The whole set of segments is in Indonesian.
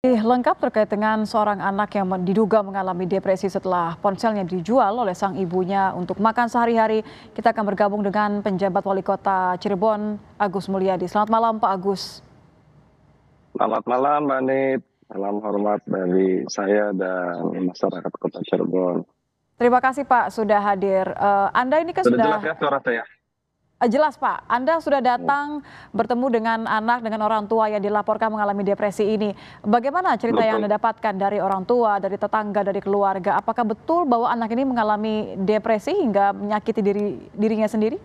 Lengkap terkait dengan seorang anak yang diduga mengalami depresi setelah ponselnya dijual oleh sang ibunya untuk makan sehari-hari. Kita akan bergabung dengan penjabat wali kota Cirebon, Agus Mulyadi. Selamat malam, Pak Agus. Selamat malam, Mbak Nit. Salam hormat dari saya dan masyarakat Kota Cirebon. Terima kasih, Pak, sudah hadir. Anda ini kan Sudah jelas sudah ya suara saya? jelas, Pak. Anda sudah datang bertemu dengan anak, dengan orang tua yang dilaporkan mengalami depresi ini. Bagaimana cerita yang Betul. Anda dapatkan dari orang tua, dari tetangga, dari keluarga? Apakah betul bahwa anak ini mengalami depresi hingga menyakiti dirinya sendiri?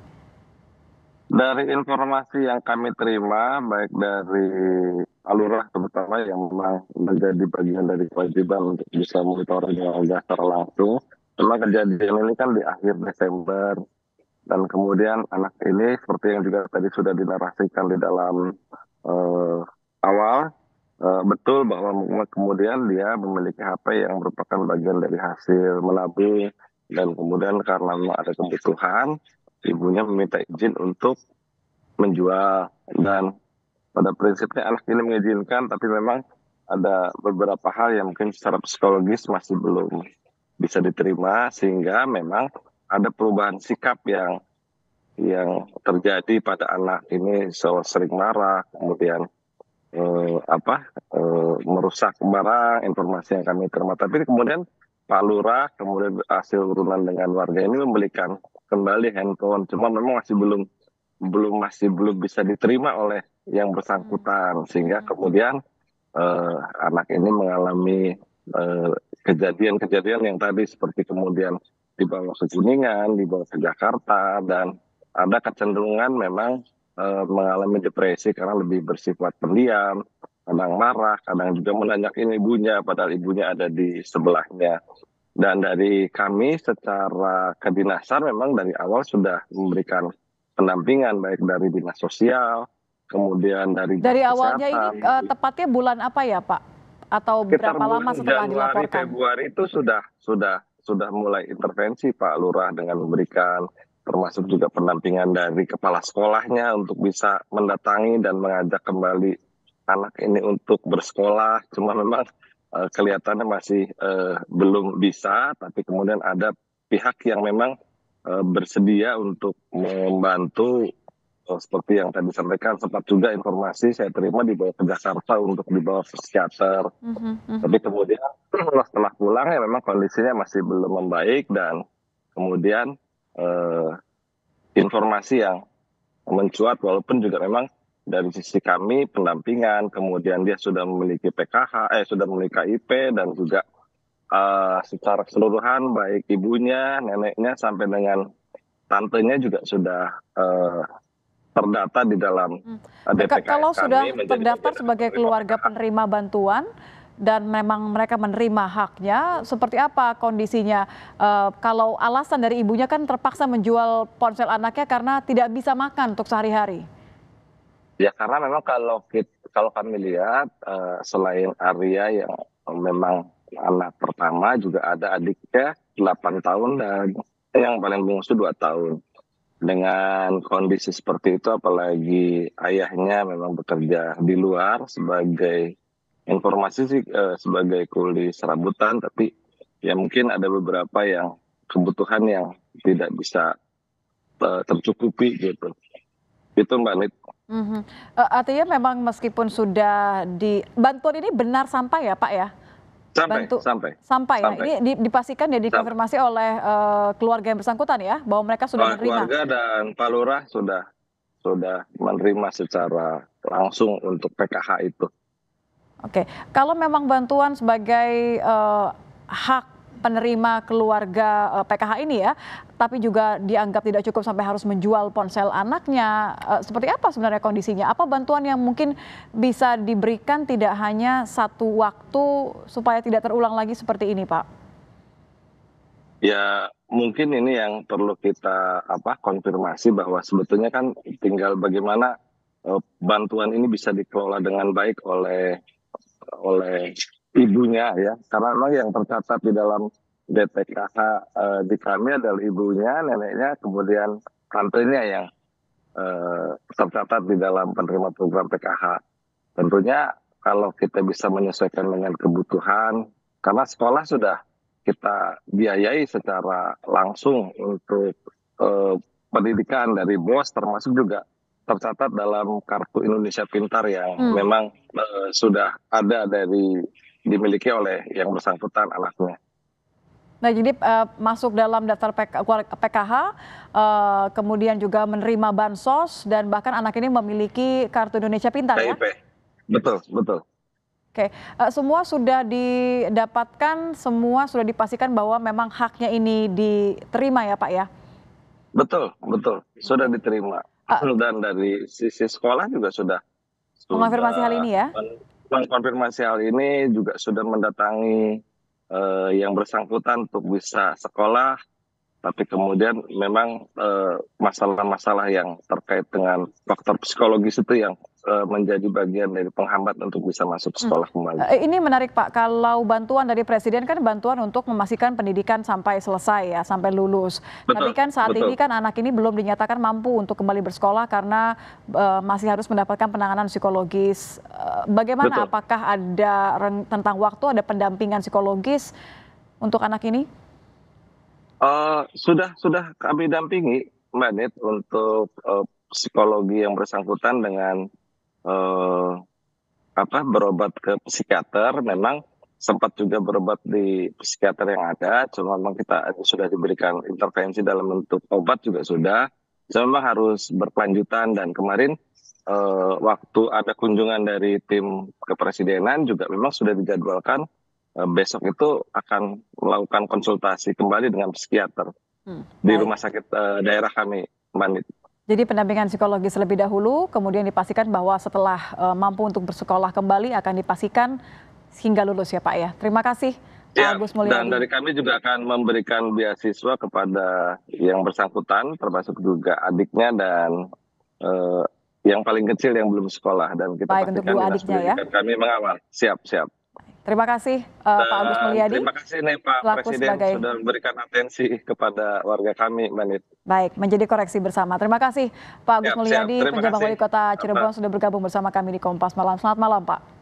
Dari informasi yang kami terima, baik dari Alurah terutama yang memang menjadi bagian dari kewajiban untuk bisa monitoring warga secara langsung. Memang kejadian ini kan di akhir Desember. Dan kemudian anak ini seperti yang juga tadi sudah dinarasikan di dalam eh, awal, betul bahwa kemudian dia memiliki HP yang merupakan bagian dari hasil menabung dan kemudian karena memang ada kebutuhan, ibunya meminta izin untuk menjual dan pada prinsipnya anak ini mengizinkan, tapi memang ada beberapa hal yang mungkin secara psikologis masih belum bisa diterima sehingga memang ada perubahan sikap yang terjadi pada anak ini sering marah, kemudian merusak barang, informasi yang kami terima. Tapi kemudian Pak Lurah kemudian hasil urunan dengan warga ini membelikan kembali handphone, cuma memang masih belum bisa diterima oleh yang bersangkutan sehingga kemudian anak ini mengalami eh, kejadian-kejadian yang tadi seperti kemudian dibawa ke Kuningan, dibawa ke Jakarta dan ada kecenderungan memang mengalami depresi karena lebih bersifat pendiam, kadang marah, kadang juga menanyakan ibunya, padahal ibunya ada di sebelahnya. Dan dari kami secara kedinasan memang dari awal sudah memberikan pendampingan baik dari dinas sosial, kemudian dari dinas Dari awalnya ini kesehatan. tepatnya bulan apa ya, Pak? Atau Sekitar berapa lama bulan setelah Januari, dilaporkan? Februari itu sudah mulai intervensi Pak Lurah dengan memberikan termasuk juga pendampingan dari kepala sekolahnya untuk bisa mendatangi dan mengajak kembali anak ini untuk bersekolah. Cuma memang kelihatannya masih belum bisa, tapi kemudian ada pihak yang memang bersedia untuk membantu. Seperti yang tadi disampaikan, sempat juga informasi saya terima dibawa ke Jakarta untuk dibawa ke psikiater. Mhm, mhm. Tapi kemudian setelah pulang ya memang kondisinya masih belum membaik dan kemudian eh, informasi yang mencuat walaupun juga memang dari sisi kami pendampingan, kemudian dia sudah memiliki PKH, sudah memiliki KIP dan juga secara keseluruhan baik ibunya, neneknya sampai dengan tantenya juga sudah terdata di dalam Hmm. DPKS Kalau kami sudah menjadi terdaftar bagian dari sebagai penerima keluarga PKH. penerima bantuan dan memang mereka menerima haknya, seperti apa kondisinya? Kalau alasan dari ibunya kan terpaksa menjual ponsel anaknya karena tidak bisa makan untuk sehari-hari. Ya karena memang kalau kami lihat selain Arya yang memang anak pertama juga ada adiknya 8 tahun dan yang paling bungsu 2 tahun. Dengan kondisi seperti itu apalagi ayahnya memang bekerja di luar sebagai informasi sih sebagai kuli serabutan tapi ya mungkin ada beberapa yang kebutuhan yang tidak bisa tercukupi gitu. Itu Mbak Nit. Mhm. Artinya memang meskipun sudah bantuan ini benar sampai ya, Pak, ya? Sampai, Bantu sampai, sampai ya? sampai, Ini dipastikan dan sampai. dikonfirmasi oleh, keluarga yang bersangkutan ya, bahwa mereka sudah Oleh menerima? keluarga dan Pak Lurah sudah menerima secara langsung untuk PKH itu. Oke, kalau memang bantuan sebagai, hak penerima keluarga, PKH ini ya, tapi juga dianggap tidak cukup sampai harus menjual ponsel anaknya, seperti apa sebenarnya kondisinya? Apa bantuan yang mungkin bisa diberikan tidak hanya satu waktu supaya tidak terulang lagi seperti ini, Pak? Ya mungkin ini yang perlu kita konfirmasi bahwa sebetulnya kan tinggal bagaimana bantuan ini bisa dikelola dengan baik oleh ibunya ya. Karena memang yang tercatat di dalam DPKH di kami adalah ibunya, neneknya, kemudian tantenya yang tercatat di dalam penerima program PKH. Tentunya kalau kita bisa menyesuaikan dengan kebutuhan, karena sekolah sudah kita biayai secara langsung untuk eh, pendidikan dari BOS, termasuk juga tercatat dalam Kartu Indonesia Pintar yang Hmm. memang sudah ada dimiliki oleh yang bersangkutan anaknya. Nah, jadi masuk dalam daftar PKH, kemudian juga menerima bansos dan bahkan anak ini memiliki Kartu Indonesia Pintar ya? KIP, betul, betul. Oke, semua sudah didapatkan, semua sudah dipastikan bahwa memang haknya ini diterima ya Pak ya? Betul, betul, sudah Oke. diterima. Eh, Dan dari sisi sekolah juga sudah Mengonfirmasi hal ini ya? mengkonfirmasi hal ini, juga sudah mendatangi yang bersangkutan untuk bisa sekolah, tapi kemudian memang masalah-masalah yang terkait dengan faktor psikologis itu yang menjadi bagian dari penghambat untuk bisa masuk Hmm. sekolah kembali. Ini menarik Pak, kalau bantuan dari Presiden kan bantuan untuk memastikan pendidikan sampai selesai ya, sampai lulus. Tapi Betul, kan saat ini betul. kan anak ini belum dinyatakan mampu untuk kembali bersekolah karena masih harus mendapatkan penanganan psikologis. Bagaimana, Betul. apakah ada tentang waktu, ada pendampingan psikologis untuk anak ini? Sudah kami dampingi Mbak Nit untuk psikologi yang bersangkutan dengan eh, berobat ke psikiater. Memang sempat juga berobat di psikiater yang ada, cuma memang kita sudah diberikan intervensi dalam bentuk obat juga sudah. Cuma memang harus berkelanjutan, dan kemarin waktu ada kunjungan dari tim kepresidenan juga memang sudah dijadwalkan besok itu akan melakukan konsultasi kembali dengan psikiater di Baik. rumah sakit daerah kami, Mbak Nit. Jadi pendampingan psikologis terlebih dahulu, kemudian dipastikan bahwa setelah mampu untuk bersekolah kembali akan dipastikan hingga lulus ya Pak ya. Terima kasih Pak Ya, Agus dan Mulyadi. dari kami juga akan memberikan beasiswa kepada yang bersangkutan, termasuk juga adiknya dan eh, yang paling kecil yang belum sekolah, dan kita Baik, untuk pastikan dua dinas adiknya ya. pendidikan kami mengawal. Siap, siap. Terima kasih Pak Agus Dan Mulyadi terima kasih nih Pak selaku Presiden sebagai, sudah memberikan atensi kepada warga kami, Mbak Nit. baik, menjadi koreksi bersama. Terima kasih Pak Agus Siap, siap. Mulyadi, Terima penjabat kasih. wali kota Mbak. Cirebon sudah bergabung bersama kami di Kompas Malam. Selamat malam Pak.